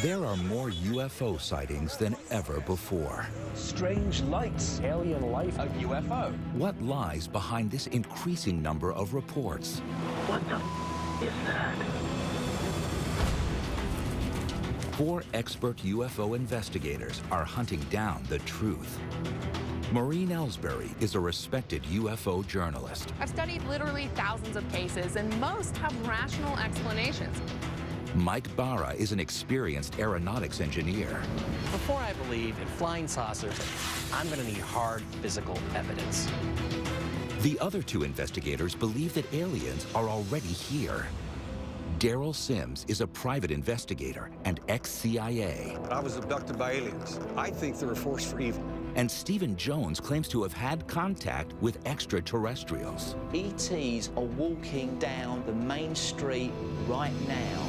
There are more UFO sightings than ever before. Strange lights, alien life, a UFO. What lies behind this increasing number of reports? What the is that? 4 expert UFO investigators are hunting down the truth. Maureen Ellsbury is a respected UFO journalist. I've studied literally thousands of cases, and most have rational explanations. Mike Barra is an experienced aeronautics engineer. Before I believe in flying saucers, I'm going to need hard physical evidence. The other 2 investigators believe that aliens are already here. Daryl Sims is a private investigator and ex-CIA. I was abducted by aliens. I think they're a force for evil. And Stephen Jones claims to have had contact with extraterrestrials. ETs are walking down the main street right now.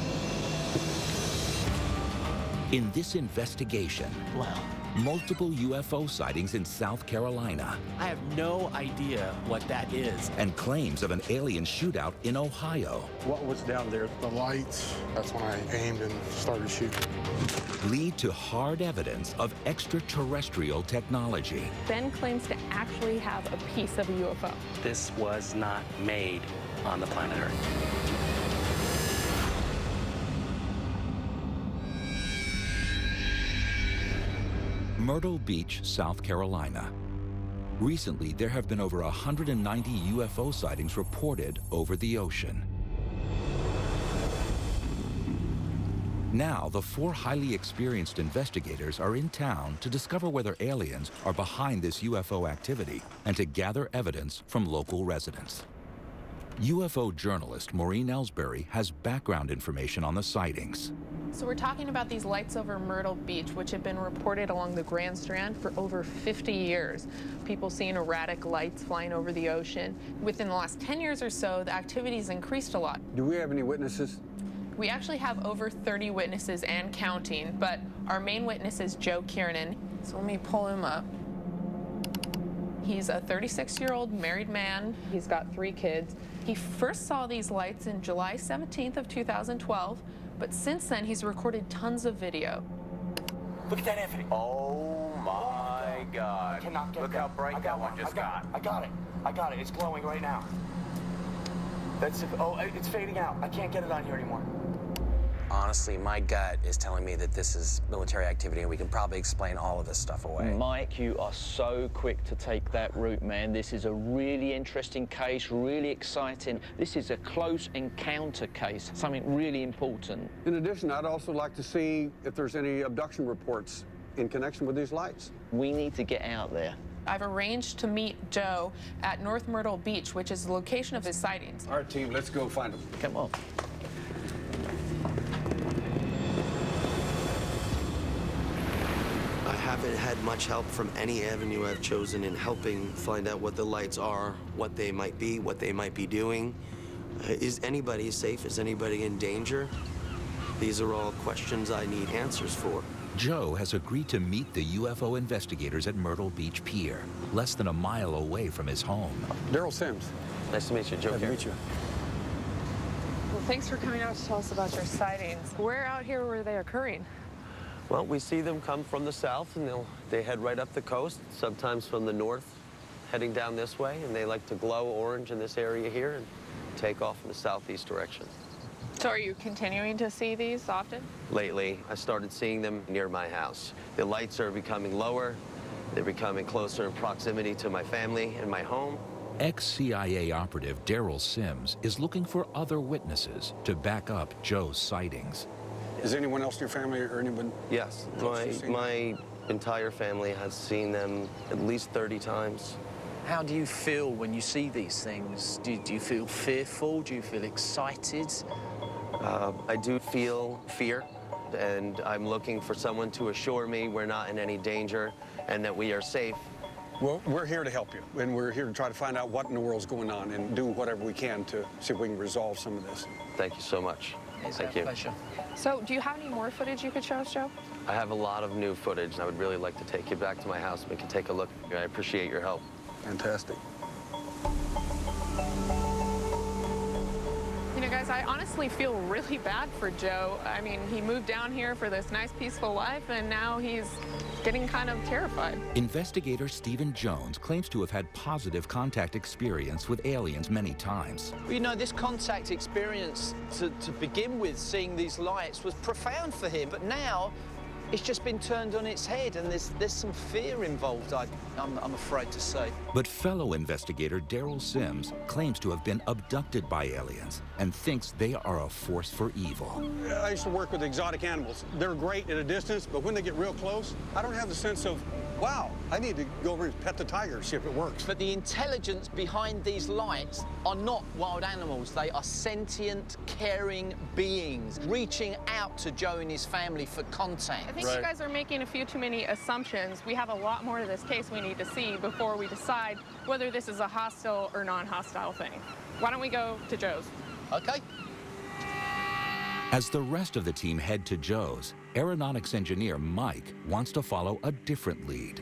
In this investigation, Wow. multiple UFO sightings in South Carolina I have no idea what that is. and claims of an alien shootout in Ohio What was down there? The lights, that's when I aimed and started shooting. lead to hard evidence of extraterrestrial technology. Ben claims to actually have a piece of a UFO. This was not made on the planet Earth. Myrtle Beach, South Carolina. Recently, there have been over 190 UFO sightings reported over the ocean. Now, the 4 highly experienced investigators are in town to discover whether aliens are behind this UFO activity and to gather evidence from local residents. UFO journalist Maureen Ellsbury has background information on the sightings. So we're talking about these lights over Myrtle Beach, which have been reported along the Grand Strand for over 50 years. People seeing erratic lights flying over the ocean. Within the last 10 years or so, the activity's increased a lot. Do we have any witnesses? We actually have over 30 witnesses and counting, but our main witness is Joe Kiernan. So let me pull him up. He's a 36-year-old married man. He's got 3 kids. He first saw these lights in July 17th of 2012, but since then he's recorded tons of video. Look at that, Anthony. Oh my God. Look how bright that one just got. I got it. It's glowing right now. That's it. Oh, it's fading out. I can't get it on here anymore. Honestly, my gut is telling me that this is military activity and we can probably explain all of this stuff away. Mike, you are so quick to take that route, man. This is a really interesting case, really exciting. This is a close encounter case, something really important. In addition, I'd also like to see if there's any abduction reports in connection with these lights. We need to get out there. I've arranged to meet Joe at North Myrtle Beach, which is the location of his sightings. All right, team, let's go find them. Come on. I haven't had much help from any avenue I've chosen in helping find out what the lights are, what they might be doing. Is anybody safe? Is anybody in danger? These are all questions I need answers for. Joe has agreed to meet the UFO investigators at Myrtle Beach Pier, less than a mile away from his home. Daryl Sims. Nice to meet you, Joe. Nice to meet you. Well, thanks for coming out to tell us about your sightings. Where out here were they occurring? Well, we see them come from the south, and they head right up the coast, sometimes from the north, heading down this way, and they like to glow orange in this area here and take off in the southeast direction. So are you continuing to see these often? Lately, I started seeing them near my house. The lights are becoming lower. They're becoming closer in proximity to my family and my home. Ex-CIA operative Daryl Sims is looking for other witnesses to back up Joe's sightings. Is anyone else in your family or anyone? Yes, my entire family has seen them at least 30 times. How do you feel when you see these things? Do you feel fearful? Do you feel excited? I do feel fear, and I'm looking for someone to assure me we're not in any danger and that we are safe. Well, we're here to help you, and we're here to try to find out what in the world's going on and do whatever we can to see if we can resolve some of this. Thank you so much. Thank you. Pleasure. So do you have any more footage you could show us, Joe? I have a lot of new footage, and I would really like to take you back to my house and we can take a look. I appreciate your help. Fantastic. You know, guys, I honestly feel really bad for Joe. I mean, he moved down here for this nice, peaceful life, and now he's getting kind of terrified. Investigator Stephen Jones claims to have had positive contact experience with aliens many times. You know, this contact experience to begin with, seeing these lights, was profound for him. But now, it's just been turned on its head, and there's some fear involved, I'm afraid to say. But fellow investigator Daryl Sims claims to have been abducted by aliens and thinks they are a force for evil. I used to work with exotic animals. They're great at a distance, but when they get real close, I don't have the sense of, wow, I need to go over and pet the tiger, see if it works. But the intelligence behind these lights are not wild animals. They are sentient, caring beings reaching out to Joe and his family for contact. I think you guys are making a few too many assumptions. We have a lot more to this case we need to see before we decide whether this is a hostile or non-hostile thing. Why don't we go to Joe's? Okay. As the rest of the team head to Joe's, aeronautics engineer Mike wants to follow a different lead.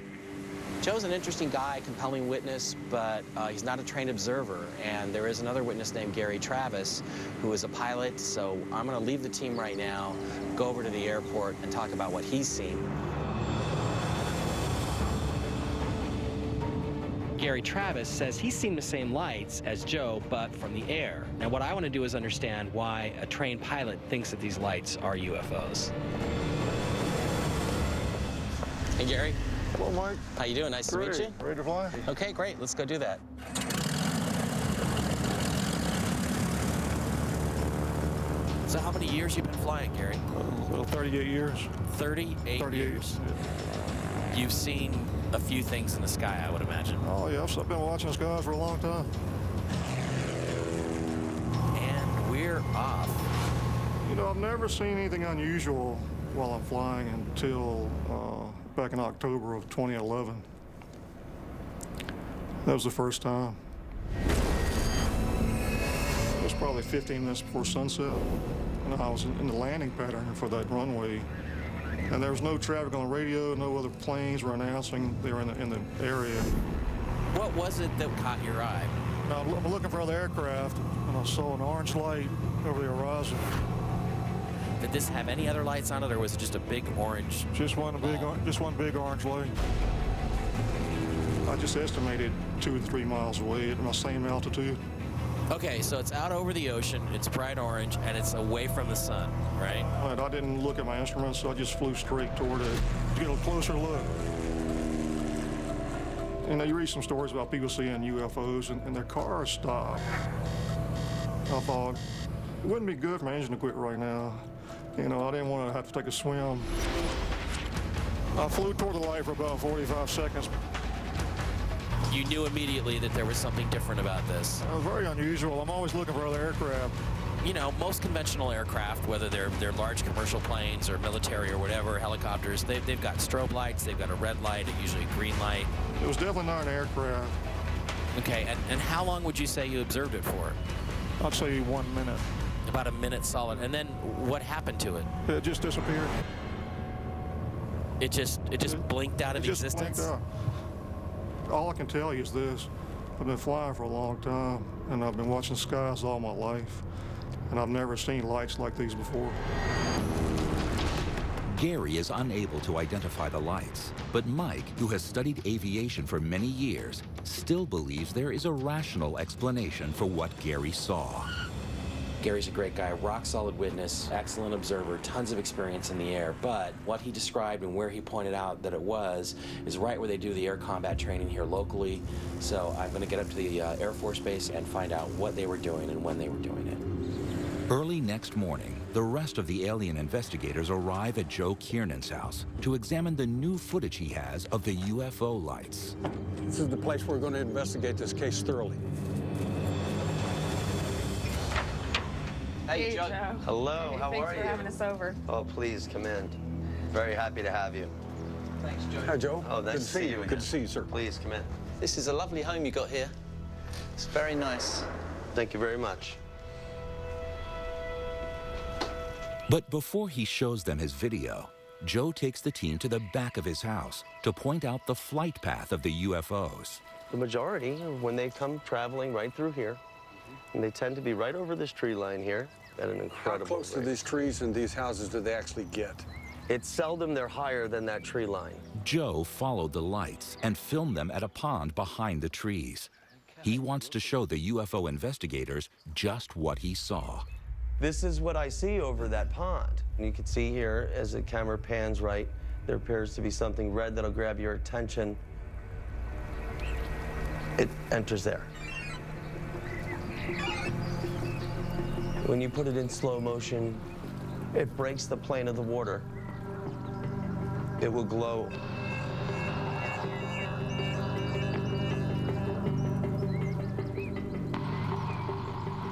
Joe's an interesting guy, compelling witness, but he's not a trained observer. And there is another witness named Gary Travis, who is a pilot. So I'm going to leave the team right now, go over to the airport, and talk about what he's seen. Gary Travis says he's seen the same lights as Joe, but from the air. Now, what I want to do is understand why a trained pilot thinks that these lights are UFOs. Hey, Gary. Hello, Mike. How you doing? Nice Great. to meet you. Ready to fly? Okay, great. Let's go do that. So how many years you been flying, Gary? Well, 38 years. 38 years. Yeah. You've seen a few things in the sky, I would imagine. Oh, yes. I've been watching skies for a long time. And we're off. You know, I've never seen anything unusual while I'm flying until back in October of 2011. That was the first time. It was probably 15 minutes before sunset, and I was in the landing pattern for that runway. And there was no traffic on the radio, no other planes were announcing they were in the area. What was it that caught your eye? Now, I'm looking for other aircraft, and I saw an orange light over the horizon. Did this have any other lights on it, or was it just a big orange? Just one big orange light. I just estimated 2 to 3 miles away at my same altitude. Okay, so it's out over the ocean, it's bright orange, and it's away from the sun, right? But I didn't look at my instruments, so I just flew straight toward it to get a closer look. You know, you read some stories about people seeing UFOs and their cars stop. I thought, it wouldn't be good for my engine to quit right now. You know, I didn't want to have to take a swim. I flew toward the light for about 45 seconds. You knew immediately that there was something different about this. It was very unusual. I'm always looking for other aircraft. You know, most conventional aircraft, whether they're large commercial planes or military or whatever, helicopters, they've got strobe lights, they've got a red light, usually a green light. It was definitely not an aircraft. Okay, and how long would you say you observed it for? I'd say 1 minute. About a minute solid. And then what happened to it? It just disappeared. It just blinked out of existence? Blinked out. All I can tell you is this. I've been flying for a long time, and I've been watching skies all my life, and I've never seen lights like these before. Gary is unable to identify the lights, but Mike, who has studied aviation for many years, still believes there is a rational explanation for what Gary saw. Gary's a great guy, rock-solid witness, excellent observer, tons of experience in the air, but what he described and where he pointed out that it was is right where they do the air combat training here locally. So I'm going to get up to the Air Force Base and find out what they were doing and when they were doing it. Early next morning, the rest of the alien investigators arrive at Joe Kiernan's house to examine the new footage he has of the UFO lights. This is the place where we're going to investigate this case thoroughly. Hey, Joe. Hello, how are you? Thanks for having us over. Oh, please, come in. Very happy to have you. Thanks, Joe. Hi, Joe. Oh, nice Good to see you. again. Good to see you, sir. Please, come in. This is a lovely home you got here. It's very nice. Thank you very much. But before he shows them his video, Joe takes the team to the back of his house to point out the flight path of the UFOs. The majority, when they come traveling right through here, And they tend to be right over this tree line here at an incredible How close to rate. these trees and these houses do they actually get? It's seldom they're higher than that tree line. Joe followed the lights and filmed them at a pond behind the trees. He wants to show the UFO investigators just what he saw. This is what I see over that pond. And you can see here, as the camera pans right, there appears to be something red that'll grab your attention. It enters there. When you put it in slow motion, it breaks the plane of the water. It will glow.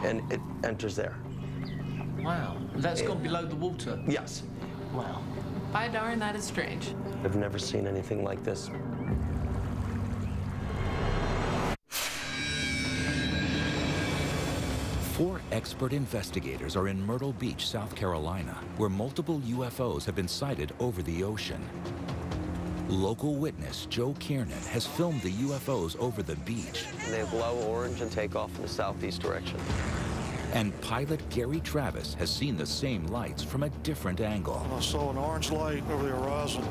And it enters there. Wow. That's gone below the water? Yes. Wow. By darn, that is strange. I've never seen anything like this. Four expert investigators are in Myrtle Beach, South Carolina, where multiple UFOs have been sighted over the ocean. Local witness Joe Kiernan has filmed the UFOs over the beach. And they glow orange and take off in the southeast direction. And pilot Gary Travis has seen the same lights from a different angle. I saw an orange light over the horizon.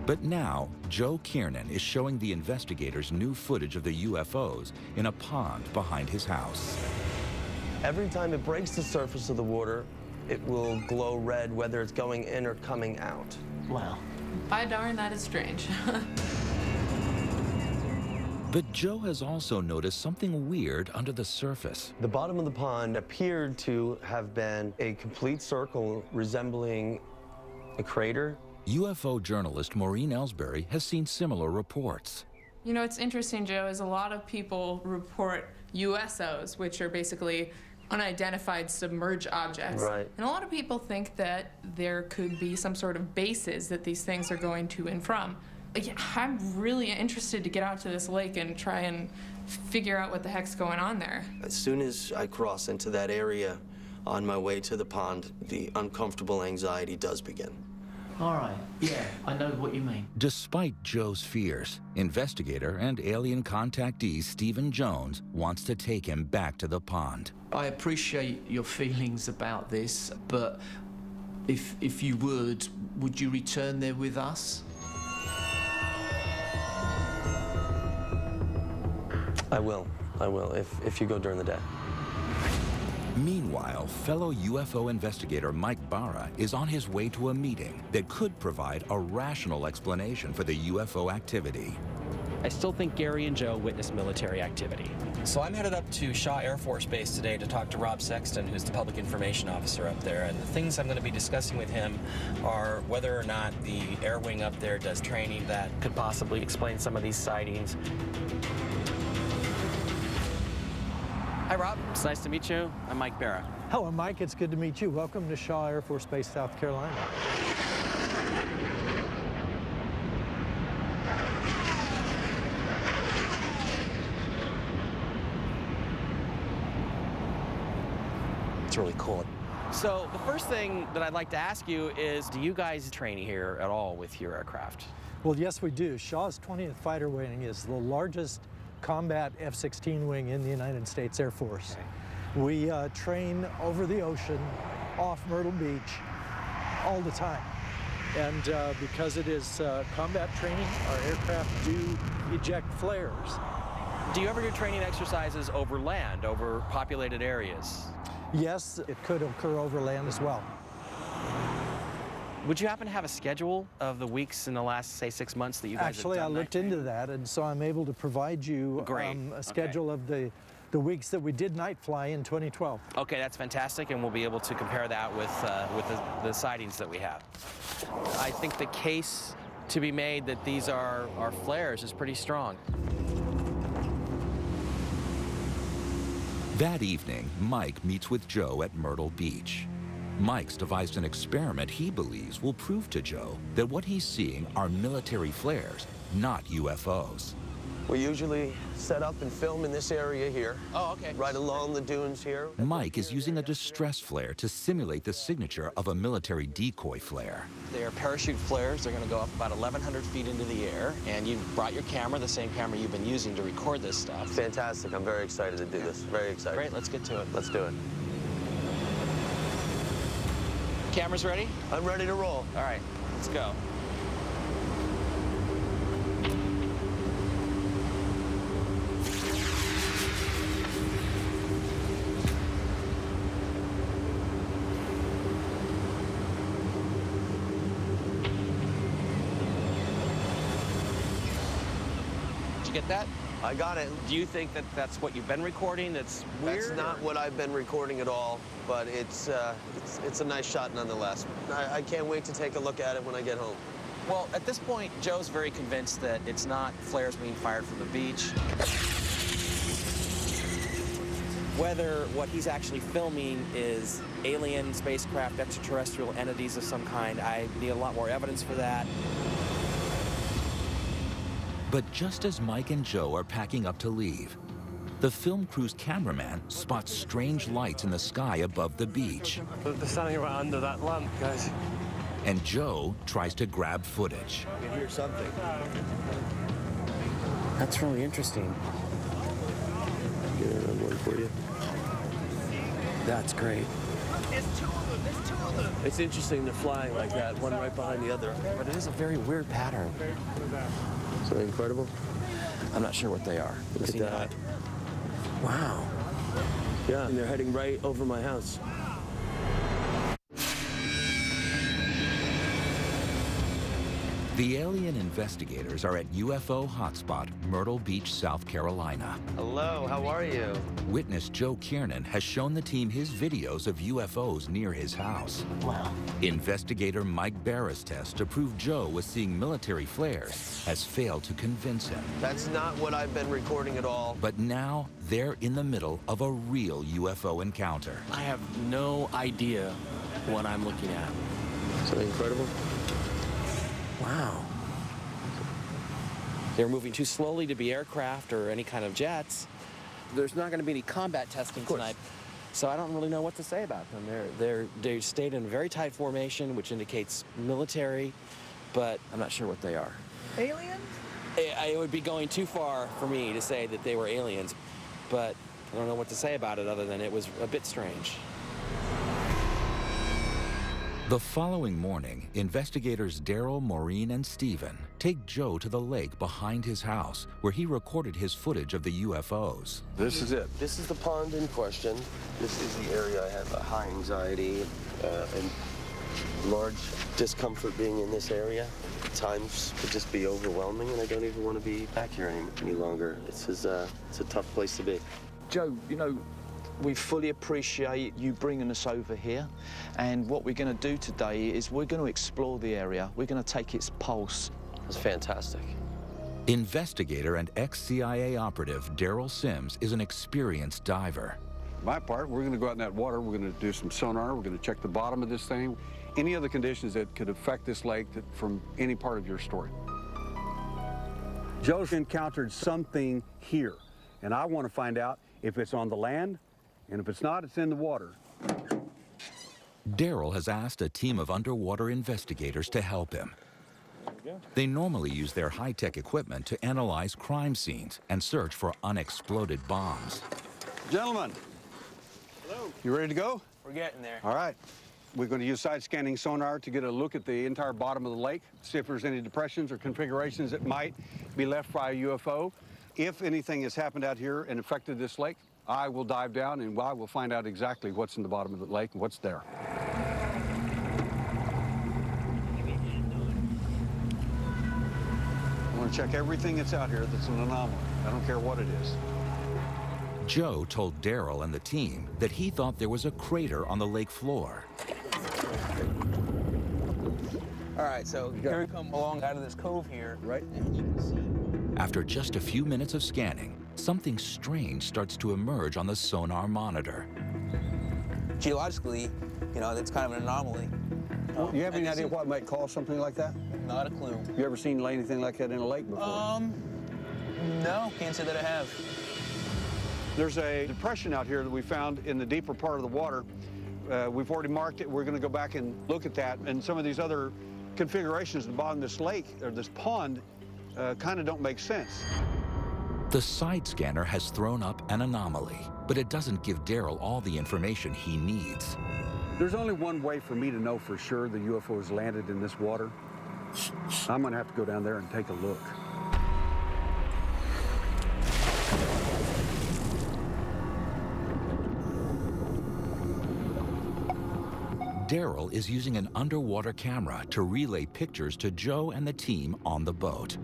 But now, Joe Kiernan is showing the investigators new footage of the UFOs in a pond behind his house. Every time it breaks the surface of the water, it will glow red, whether it's going in or coming out. Wow. By darn, that is strange. But Joe has also noticed something weird under the surface. The bottom of the pond appeared to have been a complete circle resembling a crater. UFO journalist Maureen Ellsbury has seen similar reports. You know, it's interesting, Joe, is a lot of people report USOs, which are basically unidentified submerged objects. Right. And a lot of people think that there could be some sort of bases that these things are going to and from. I'm really interested to get out to this lake and try and figure out what the heck's going on there. As soon as I cross into that area on my way to the pond, the uncomfortable anxiety does begin. All right, yeah, I know what you mean. Despite Joe's fears, investigator and alien contactee Stephen Jones wants to take him back to the pond. I appreciate your feelings about this, but if you would you return there with us? I will, if you go during the day. Meanwhile, fellow UFO investigator Mike Barra is on his way to a meeting that could provide a rational explanation for the UFO activity. I still think Gary and Joe witnessed military activity. So I'm headed up to Shaw Air Force Base today to talk to Rob Sexton, who's the public information officer up there. And the things I'm going to be discussing with him are whether or not the air wing up there does training that could possibly explain some of these sightings. Hi, Rob. It's nice to meet you. I'm Mike Barra. Hello, Mike. It's good to meet you. Welcome to Shaw Air Force Base, South Carolina. It's really cool. So the first thing that I'd like to ask you is, do you guys train here at all with your aircraft? Well, yes, we do. Shaw's 20th Fighter Wing is the largest combat F-16 wing in the United States Air Force. Okay. We train over the ocean, off Myrtle Beach, all the time. And because it is combat training, our aircraft do eject flares. Do you ever do training exercises over land, over populated areas? Yes, it could occur over land as well. Would you happen to have a schedule of the weeks in the last, say, 6 months that you guys Actually, have done? I looked into that, and so I'm able to provide you a schedule of the weeks that we did night fly in 2012. Okay, that's fantastic, and we'll be able to compare that with the sightings that we have. I think the case to be made that these are flares is pretty strong. That evening, Mike meets with Joe at Myrtle Beach. Mike's devised an experiment he believes will prove to Joe that what he's seeing are military flares, not UFOs. We usually set up and film in this area here. Oh, okay. Right along the dunes here. Mike is using a distress flare to simulate the signature of a military decoy flare. They are parachute flares. They're going to go up about 1,100 feet into the air, and you brought your camera, the same camera you've been using to record this stuff. Fantastic. I'm very excited to do this. Very excited. Great, let's get to it. Let's do it. Cameras ready? I'm ready to roll. All right, let's go. Get that? I got it. Do you think that that's what you've been recording? That's weird? That's not what I've been recording at all, but it's a nice shot nonetheless. I can't wait to take a look at it when I get home. Well, at this point, Joe's very convinced that it's not flares being fired from the beach. Whether what he's actually filming is alien spacecraft, extraterrestrial entities of some kind, I need a lot more evidence for that. But just as Mike and Joe are packing up to leave, the film crew's cameraman spots strange lights in the sky above the beach. They're standing right under that lamp, guys. And Joe tries to grab footage. I can hear something. That's really interesting. Get another one for you. That's great. There's two of them. There's two of them. It's interesting they're flying like that, one right behind the other. But it is a very weird pattern. So incredible. I'm not sure what they are. Look at that. Wow. Yeah, and they're heading right over my house. The alien investigators are at UFO hotspot Myrtle Beach, South Carolina. Hello, how are you? Witness Joe Kiernan has shown the team his videos of UFOs near his house. Wow. Investigator Mike Barra's test to prove Joe was seeing military flares has failed to convince him. That's not what I've been recording at all. But now they're in the middle of a real UFO encounter. I have no idea what I'm looking at. Something incredible? Wow. They're moving too slowly to be aircraft or any kind of jets. There's not going to be any combat testing tonight, so I don't really know what to say about them. They stayed in a very tight formation, which indicates military, but I'm not sure what they are. Aliens? It would be going too far for me to say that they were aliens, but I don't know what to say about it other than it was a bit strange. The following morning, investigators Daryl, Maureen, and Stephen take Joe to the lake behind his house, where he recorded his footage of the UFOs. This is it. This is the pond in question. This is the area I have a high anxiety and large discomfort being in this area. At times could just be overwhelming, and I don't even want to be back here any longer. It's a tough place to be. Joe, you know, we fully appreciate you bringing us over here, and what we're going to do today is we're going to explore the area. We're going to take its pulse. It's fantastic. Investigator and ex-CIA operative Daryl Sims is an experienced diver. My part, we're going to go out in that water. We're going to do some sonar. We're going to check the bottom of this thing. Any other conditions that could affect this lake from any part of your story. Joe's encountered something here, and I want to find out if it's on the land, and if it's not, it's in the water. Daryl has asked a team of underwater investigators to help him. They normally use their high-tech equipment to analyze crime scenes and search for unexploded bombs. Gentlemen. Hello. You ready to go? We're getting there. All right. We're going to use side-scanning sonar to get a look at the entire bottom of the lake, see if there's any depressions or configurations that might be left by a UFO. If anything has happened out here and affected this lake, I will dive down and I will find out exactly what's in the bottom of the lake and what's there. I want to check everything that's out here that's an anomaly. I don't care what it is. Joe told Daryl and the team that he thought there was a crater on the lake floor. All right, so here we come along out of this cove here. Right. After just a few minutes of scanning, something strange starts to emerge on the sonar monitor. Geologically, you know, it's kind of an anomaly. You have any idea what might cause something like that? Not a clue. You ever seen anything like that in a lake before? No, can't say that I have. There's a depression out here that we found in the deeper part of the water. We've already marked it. We're going to go back and look at that. And some of these other configurations at the bottom of this lake, or this pond, kind of don't make sense. The side scanner has thrown up an anomaly, but it doesn't give Daryl all the information he needs. There's only one way for me to know for sure the UFO has landed in this water. I'm going to have to go down there and take a look. Daryl is using an underwater camera to relay pictures to Joe and the team on the boat.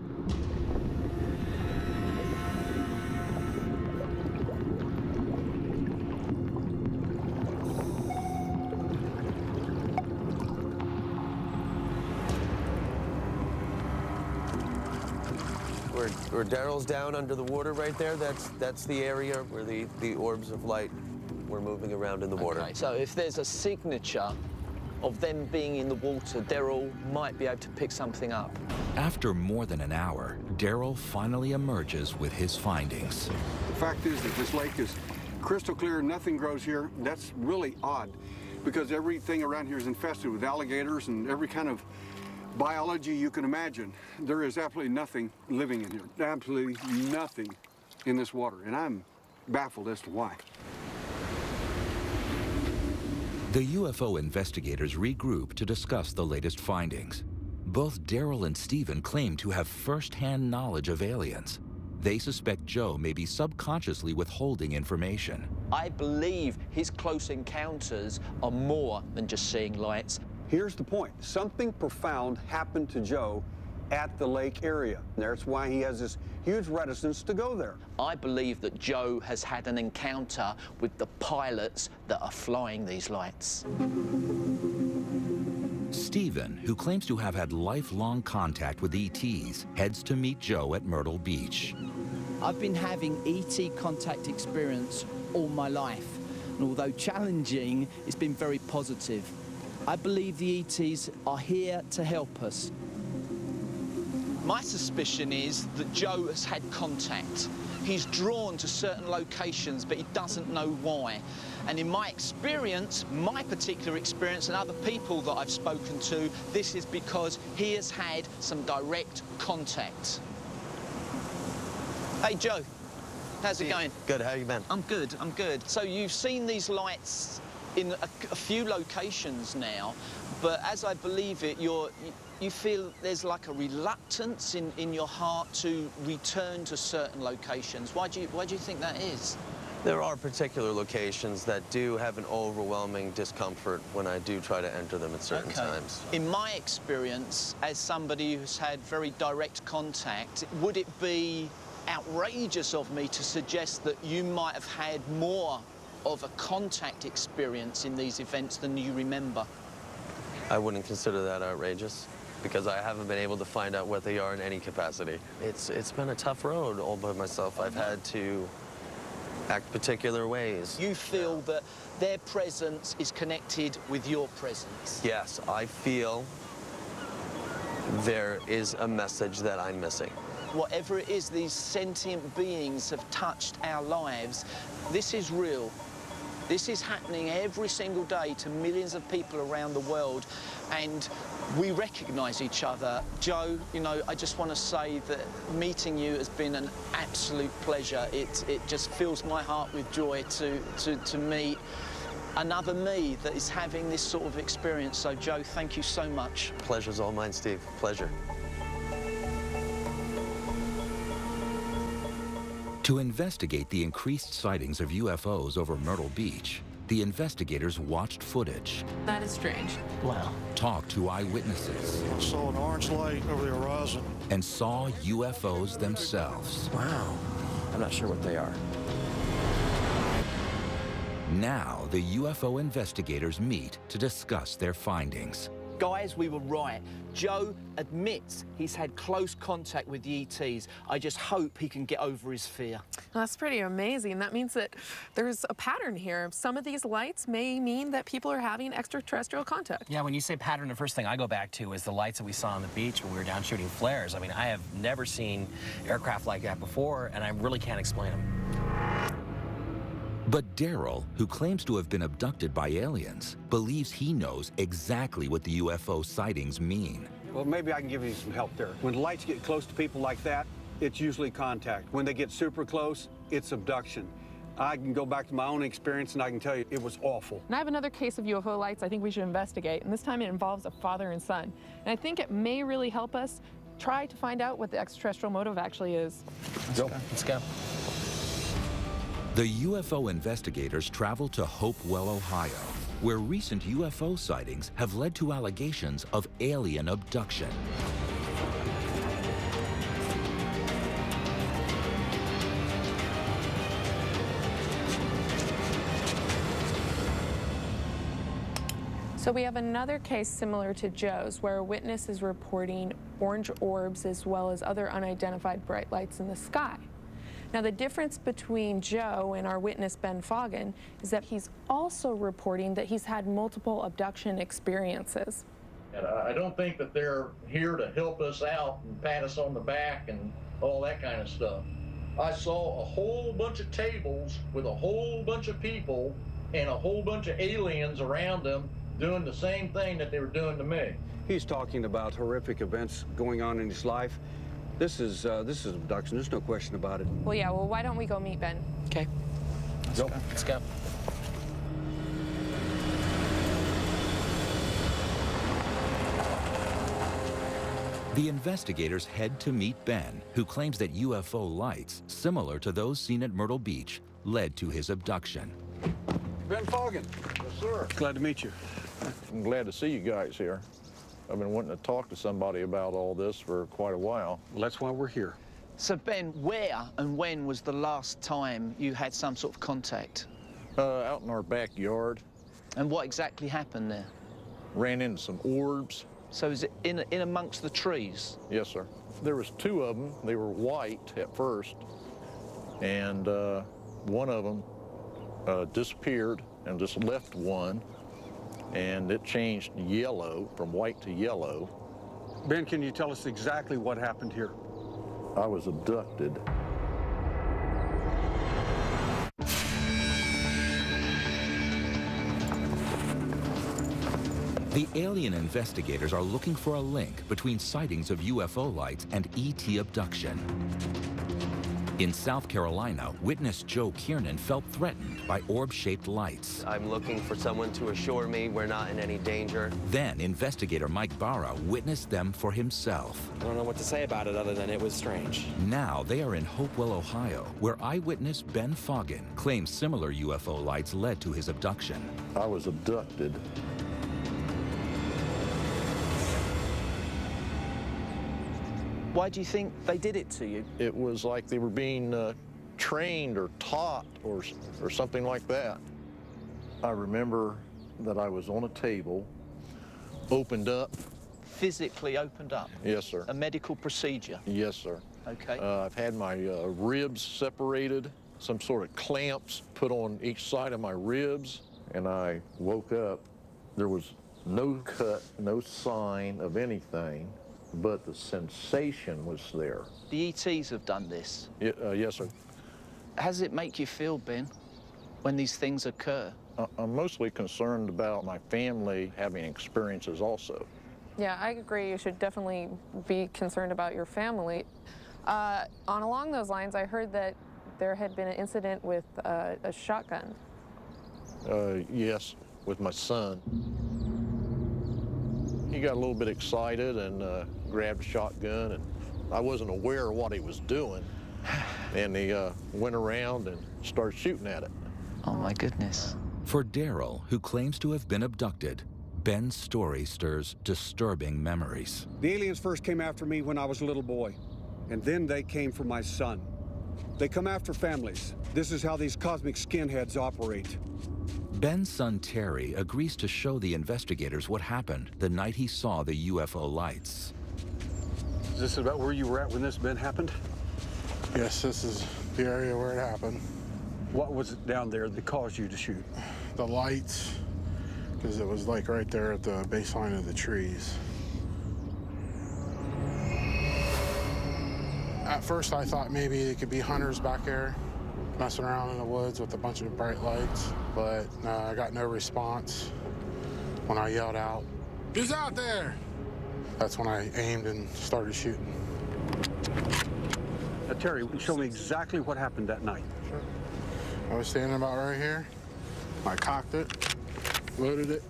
Where Daryl's down under the water right there, that's the area where the orbs of light were moving around in the water. Okay, so if there's a signature of them being in the water, Daryl might be able to pick something up. After more than an hour, Daryl finally emerges with his findings. The fact is that this lake is crystal clear, nothing grows here. That's really odd, because everything around here is infested with alligators and every kind of biology you can imagine. There is absolutely nothing living in here. Absolutely nothing in this water, and I'm baffled as to why. The UFO investigators regroup to discuss the latest findings. Both Daryl and Stephen claim to have first-hand knowledge of aliens. They suspect Joe may be subconsciously withholding information. I believe his close encounters are more than just seeing lights. Here's the point. Something profound happened to Joe at the lake area. That's why he has this huge reticence to go there. I believe that Joe has had an encounter with the pilots that are flying these lights. Stephen, who claims to have had lifelong contact with ETs, heads to meet Joe at Myrtle Beach. I've been having ET contact experience all my life, and although challenging, it's been very positive. I believe the ETs are here to help us. My suspicion is that Joe has had contact. He's drawn to certain locations, but he doesn't know why. And in my experience, my particular experience, and other people that I've spoken to, this is because he has had some direct contact. Hey, Joe. How's it going? Good, how you been? I'm good, I'm good. So you've seen these lights in a few locations now, but as I believe it, you feel there's like a reluctance in your heart to return to certain locations. Why do you think that is? There are particular locations that do have an overwhelming discomfort when I do try to enter them at certain times. In my experience, as somebody who's had very direct contact, would it be outrageous of me to suggest that you might have had more of a contact experience in these events than you remember? I wouldn't consider that outrageous, because I haven't been able to find out what they are in any capacity. It's been a tough road all by myself. I've had to act particular ways. You feel that their presence is connected with your presence? Yes, I feel there is a message that I'm missing. Whatever it is, these sentient beings have touched our lives. This is real. This is happening every single day to millions of people around the world, and we recognize each other. Joe, you know, I just want to say that meeting you has been an absolute pleasure. It just fills my heart with joy to meet another me that is having this sort of experience. So, Joe, thank you so much. Pleasure's all mine, Steve. Pleasure. To investigate the increased sightings of UFOs over Myrtle Beach, the investigators watched footage. That is strange. Wow. Talked to eyewitnesses. I saw an orange light over the horizon. And saw UFOs themselves. Wow. I'm not sure what they are. Now the UFO investigators meet to discuss their findings. Guys, we were right. Joe admits he's had close contact with the ETs. I just hope he can get over his fear. That's pretty amazing. That means that there's a pattern here. Some of these lights may mean that people are having extraterrestrial contact. Yeah, when you say pattern, the first thing I go back to is the lights that we saw on the beach when we were down shooting flares. I mean, I have never seen aircraft like that before, and I really can't explain them. But Daryl, who claims to have been abducted by aliens, believes he knows exactly what the UFO sightings mean. Well, maybe I can give you some help there. When lights get close to people like that, it's usually contact. When they get super close, it's abduction. I can go back to my own experience and I can tell you it was awful. And I have another case of UFO lights I think we should investigate, and this time it involves a father and son. And I think it may really help us try to find out what the extraterrestrial motive actually is. Let's go. The UFO investigators travel to Hopewell, Ohio, where recent UFO sightings have led to allegations of alien abduction. So we have another case similar to Joe's, where a witness is reporting orange orbs as well as other unidentified bright lights in the sky. Now, the difference between Joe and our witness, Ben Foggin, is that he's also reporting that he's had multiple abduction experiences. And I don't think that they're here to help us out and pat us on the back and all that kind of stuff. I saw a whole bunch of tables with a whole bunch of people and a whole bunch of aliens around them doing the same thing that they were doing to me. He's talking about horrific events going on in his life. This is abduction. There's no question about it. Well, yeah, well, why don't we go meet Ben? Okay. Let's go. The investigators head to meet Ben, who claims that UFO lights, similar to those seen at Myrtle Beach, led to his abduction. Ben Foggin. Yes, sir. Glad to meet you. I'm glad to see you guys here. I've been wanting to talk to somebody about all this for quite a while. Well, that's why we're here. So, Ben, where and when was the last time you had some sort of contact? Out in our backyard. And what exactly happened there? Ran into some orbs. So is it in amongst the trees? Yes, sir. There was two of them. They were white at first. And one of them disappeared and just left one. And it changed yellow, from white to yellow. Ben, can you tell us exactly what happened here? I was abducted. The alien investigators are looking for a link between sightings of UFO lights and ET abduction. In South Carolina, witness Joe Kiernan felt threatened by orb-shaped lights. I'm looking for someone to assure me we're not in any danger. Then investigator Mike Barra witnessed them for himself. I don't know what to say about it other than it was strange. Now they are in Hopewell, Ohio, where eyewitness Ben Foggin claims similar UFO lights led to his abduction. I was abducted. Why do you think they did it to you? It was like they were being trained or taught or something like that. I remember that I was on a table, opened up. Physically opened up? Yes, sir. A medical procedure? Yes, sir. Okay. I've had my ribs separated, some sort of clamps put on each side of my ribs, and I woke up. There was no cut, no sign of anything, but the sensation was there. The ETs have done this? Yes, sir. How does it make you feel, Ben, when these things occur? I'm mostly concerned about my family having experiences also. Yeah, I agree. You should definitely be concerned about your family. Along those lines, I heard that there had been an incident with a shotgun. Yes, with my son. He got a little bit excited and grabbed a shotgun, and I wasn't aware of what he was doing. And he went around and started shooting at it. Oh, my goodness. For Daryl, who claims to have been abducted, Ben's story stirs disturbing memories. The aliens first came after me when I was a little boy, and then they came for my son. They come after families. This is how these cosmic skinheads operate. Ben's son Terry agrees to show the investigators what happened the night he saw the UFO lights. Is this about where you were at when this event happened? Yes, this is the area where it happened. What was it down there that caused you to shoot? The lights, because it was like right there at the baseline of the trees. At first I thought maybe it could be hunters back there messing around in the woods with a bunch of bright lights, but I got no response when I yelled out, "Who's out there?" That's when I aimed and started shooting. Terry, show me exactly what happened that night. Sure. I was standing about right here. I cocked it, loaded it,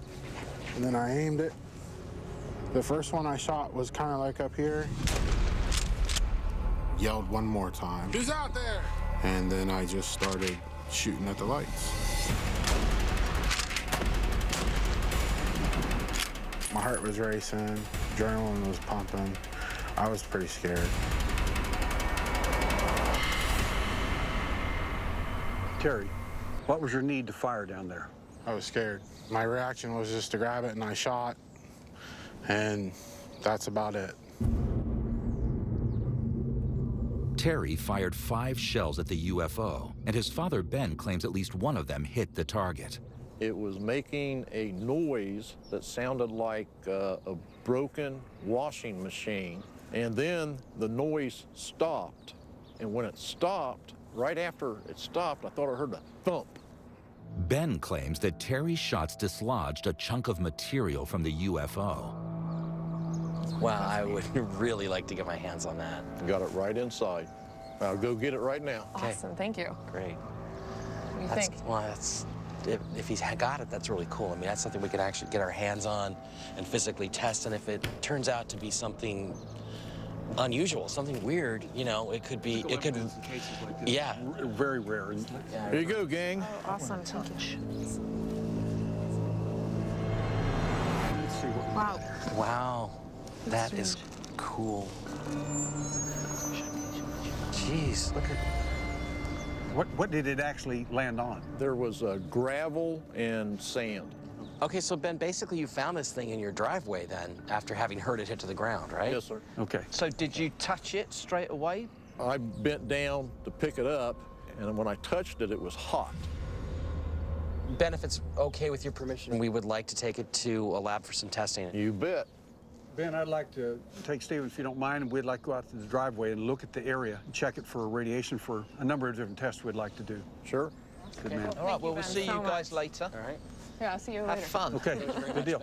and then I aimed it. The first one I shot was kind of like up here. Yelled one more time. "Who's out there?" And then I just started shooting at the lights. My heart was racing, adrenaline was pumping. I was pretty scared. Terry, what was your need to fire down there? I was scared. My reaction was just to grab it and I shot, and that's about it. Terry fired 5 shells at the UFO, and his father Ben claims at least one of them hit the target. It was making a noise that sounded like a broken washing machine, and then the noise stopped. And when it stopped, right after it stopped, I thought I heard a thump. Ben claims that Terry's shots dislodged a chunk of material from the UFO. Wow, I would really like to get my hands on that. Got it right inside. I'll go get it right now. Awesome, thank you. Great. What do you think? Well, if he's got it, that's really cool. I mean, that's something we could actually get our hands on and physically test. And if it turns out to be something unusual, something weird, you know, it could be, it could, yeah. Very rare. Here you go, gang. Oh, awesome, thank you. Wow. Wow, that is cool. Jeez, look at... What did it actually land on? There was gravel and sand. Okay, so Ben, basically you found this thing in your driveway then, after having heard it hit to the ground, right? Yes, sir. Okay. So did you touch it straight away? I bent down to pick it up, and when I touched it, it was hot. Ben, if it's okay with your permission, we would like to take it to a lab for some testing. You bet. Ben, I'd like to take Stephen, if you don't mind, and we'd like to go out to the driveway and look at the area and check it for radiation for a number of different tests we'd like to do. Sure. Good man. All right, well, we'll see you guys later. All right. Yeah, I'll see you later. Have fun. Okay, good deal.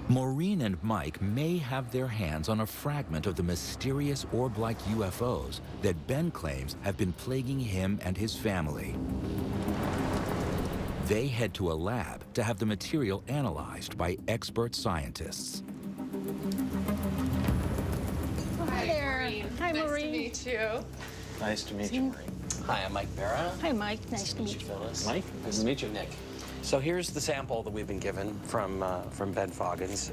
Maureen and Mike may have their hands on a fragment of the mysterious orb-like UFOs that Ben claims have been plaguing him and his family. They head to a lab to have the material analyzed by expert scientists. Hi there. Hi, Maureen. Nice to meet you. Nice to meet you, Maureen. Hi, I'm Mike Barra. Hi, Mike. Nice to meet you. Phyllis. Mike, nice to meet you, Nick. So here's the sample that we've been given from Ben Foggins.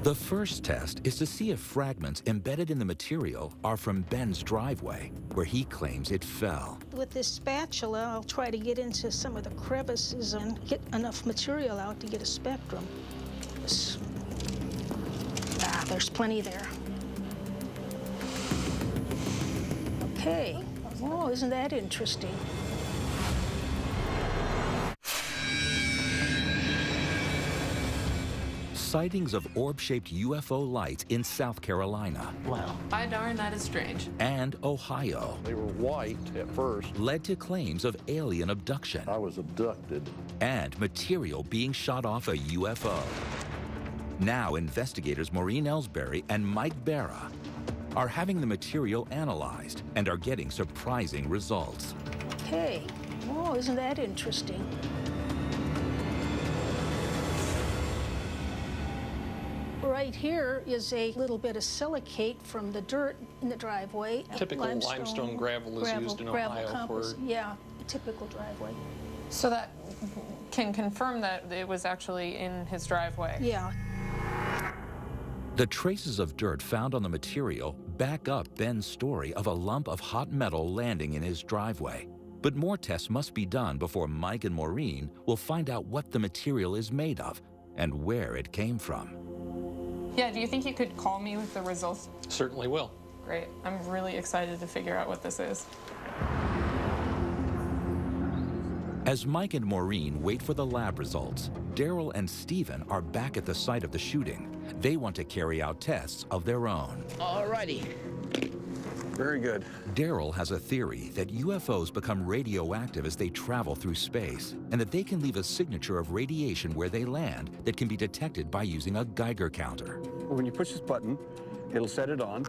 The first test is to see if fragments embedded in the material are from Ben's driveway, where he claims it fell. With this spatula, I'll try to get into some of the crevices and get enough material out to get a spectrum. There's plenty there. Okay. Oh, isn't that interesting? Sightings of orb-shaped UFO lights in South Carolina. Wow. By darn, that is strange. And Ohio. They were white at first. Led to claims of alien abduction. I was abducted. And material being shot off a UFO. Now investigators Maureen Ellsbury and Mike Barra are having the material analyzed and are getting surprising results. Okay. Oh, isn't that interesting? Right here is a little bit of silicate from the dirt in the driveway. Typical limestone gravel is used in Ohio for... Yeah, a typical driveway. So that can confirm that it was actually in his driveway. Yeah. The traces of dirt found on the material back up Ben's story of a lump of hot metal landing in his driveway. But more tests must be done before Mike and Maureen will find out what the material is made of and where it came from. Yeah, do you think you could call me with the results? Certainly will. Great. I'm really excited to figure out what this is. As Mike and Maureen wait for the lab results, Daryl and Stephen are back at the site of the shooting. They want to carry out tests of their own. Alrighty. Very good. Daryl has a theory that UFOs become radioactive as they travel through space, and that they can leave a signature of radiation where they land that can be detected by using a Geiger counter. When you push this button, it'll set it on.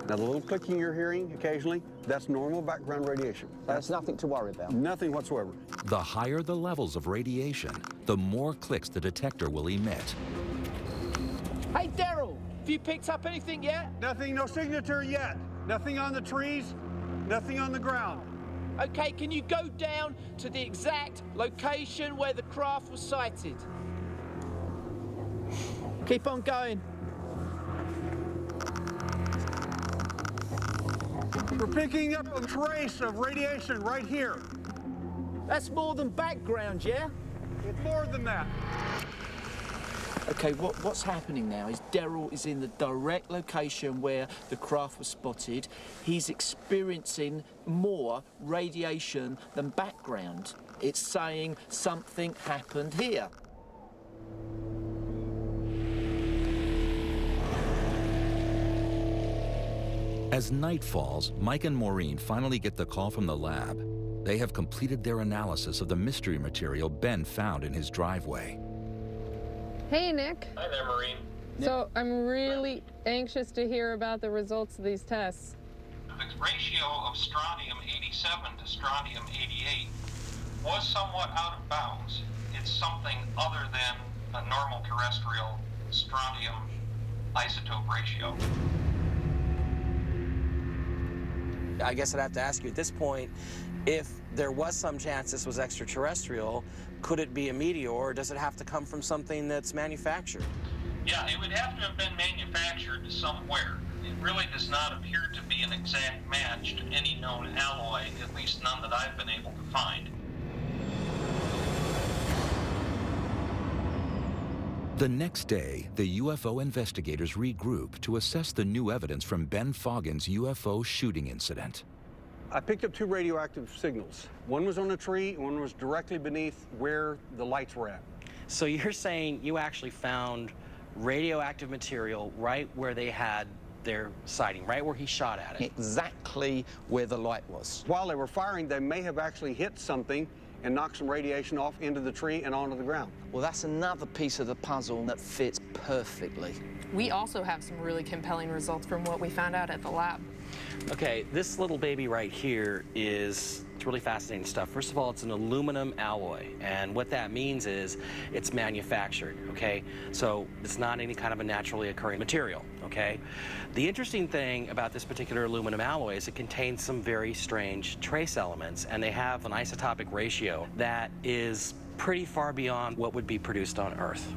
Now, the little clicking you're hearing occasionally, that's normal background radiation. That's nothing to worry about. Nothing whatsoever. The higher the levels of radiation, the more clicks the detector will emit. Hey, Daryl, have you picked up anything yet? Nothing, no signature yet. Nothing on the trees, nothing on the ground. Okay, can you go down to the exact location where the craft was sighted? Keep on going. We're picking up a trace of radiation right here. That's more than background, yeah? It's more than that. Okay, what's happening now is Daryl is in the direct location where the craft was spotted. He's experiencing more radiation than background. It's saying something happened here. As night falls, Mike and Maureen finally get the call from the lab. They have completed their analysis of the mystery material Ben found in his driveway. Hey, Nick. Hi there, Maureen. So I'm really anxious to hear about the results of these tests. The ratio of strontium-87 to strontium-88 was somewhat out of bounds. It's something other than a normal terrestrial strontium isotope ratio. I guess I'd have to ask you at this point, if there was some chance this was extraterrestrial, could it be a meteor, or does it have to come from something that's manufactured? Yeah, it would have to have been manufactured somewhere. It really does not appear to be an exact match to any known alloy, at least none that I've been able to find. The next day, the UFO investigators regroup to assess the new evidence from Ben Foggin's UFO shooting incident. I picked up 2 radioactive signals. One was on a tree, one was directly beneath where the lights were at. So you're saying you actually found radioactive material right where they had their sighting, right where he shot at it? Exactly where the light was. While they were firing, they may have actually hit something and knocked some radiation off into the tree and onto the ground. Well, that's another piece of the puzzle that fits perfectly. We also have some really compelling results from what we found out at the lab. Okay, this little baby right here it's really fascinating stuff. First of all, it's an aluminum alloy, and what that means is it's manufactured, okay? So it's not any kind of a naturally occurring material, okay? The interesting thing about this particular aluminum alloy is it contains some very strange trace elements, and they have an isotopic ratio that is pretty far beyond what would be produced on Earth.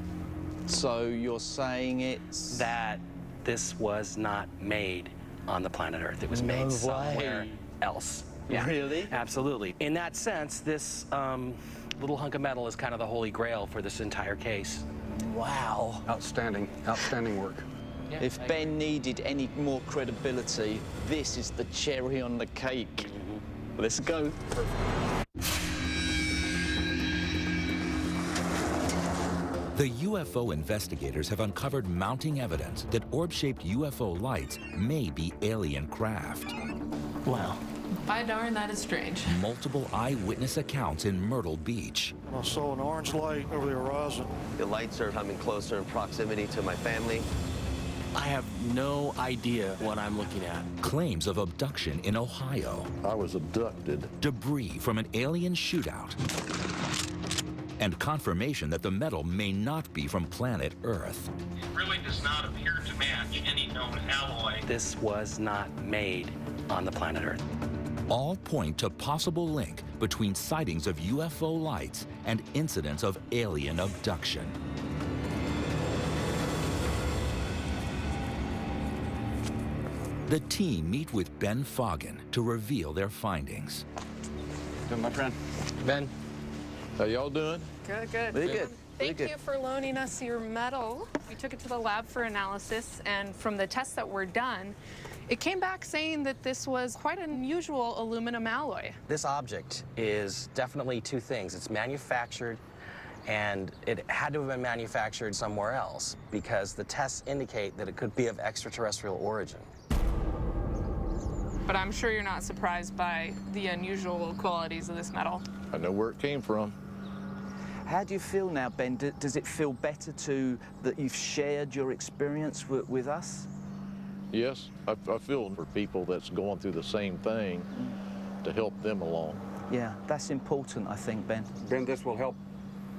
So you're saying it's... That this was not made on the planet Earth. It was made somewhere else. Yeah, really? Absolutely. In that sense, this little hunk of metal is kind of the holy grail for this entire case. Wow. Outstanding, outstanding work. Yeah, if Ben needed any more credibility, this is the cherry on the cake. Mm-hmm. Let's go. The UFO investigators have uncovered mounting evidence that orb-shaped UFO lights may be alien craft. Wow. By darn, that is strange. Multiple eyewitness accounts in Myrtle Beach. I saw an orange light over the horizon. The lights are coming closer in proximity to my family. I have no idea what I'm looking at. Claims of abduction in Ohio. I was abducted. Debris from an alien shootout. And confirmation that the metal may not be from planet Earth. It really does not appear to match any known alloy. This was not made on the planet Earth. All point to possible link between sightings of UFO lights and incidents of alien abduction. The team meet with Ben Foggin to reveal their findings. Good, my friend. Ben. How y'all doing? Good, good. Really good. Thank you for loaning us your metal. We took it to the lab for analysis, and from the tests that were done, it came back saying that this was quite an unusual aluminum alloy. This object is definitely two things. It's manufactured, and it had to have been manufactured somewhere else because the tests indicate that it could be of extraterrestrial origin. But I'm sure you're not surprised by the unusual qualities of this metal. I know where it came from. How do you feel now, Ben? Does it feel better that you've shared your experience with us? Yes, I feel for people that's going through the same thing to help them along. Yeah, that's important, I think, Ben. Ben, this will help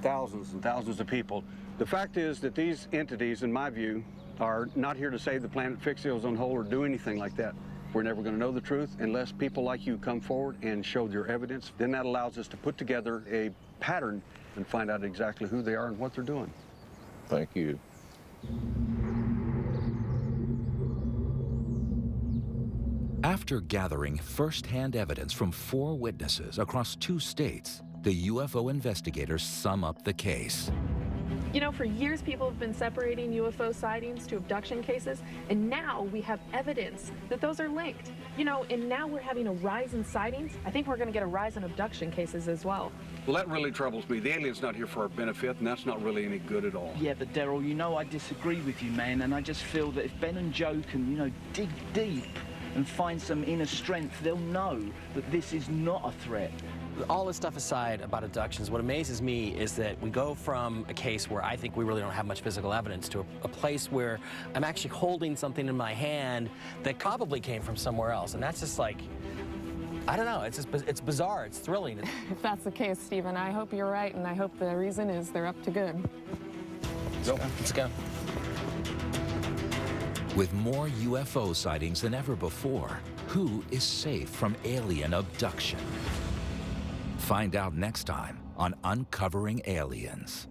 thousands and thousands of people. The fact is that these entities, in my view, are not here to save the planet, fix the ozone hole, or do anything like that. We're never going to know the truth unless people like you come forward and show their evidence. Then that allows us to put together a pattern and find out exactly who they are and what they're doing. Thank you. After gathering first-hand evidence from 4 witnesses across 2 states, the UFO investigators sum up the case. You know, for years people have been separating UFO sightings to abduction cases, and now we have evidence that those are linked. You know, and now we're having a rise in sightings. I think we're going to get a rise in abduction cases as well. Well, that really troubles me. The alien's not here for our benefit, and that's not really any good at all. Yeah, but Daryl, you know I disagree with you, man, and I just feel that if Ben and Joe can, you know, dig deep and find some inner strength, they'll know that this is not a threat. All this stuff aside about abductions, what amazes me is that we go from a case where I think we really don't have much physical evidence to a place where I'm actually holding something in my hand that probably came from somewhere else. And that's just like, I don't know, it's bizarre, it's thrilling. If that's the case, Stephen, I hope you're right, and I hope the reason is they're up to good. Let's go. With more UFO sightings than ever before, who is safe from alien abduction? Find out next time on Uncovering Aliens.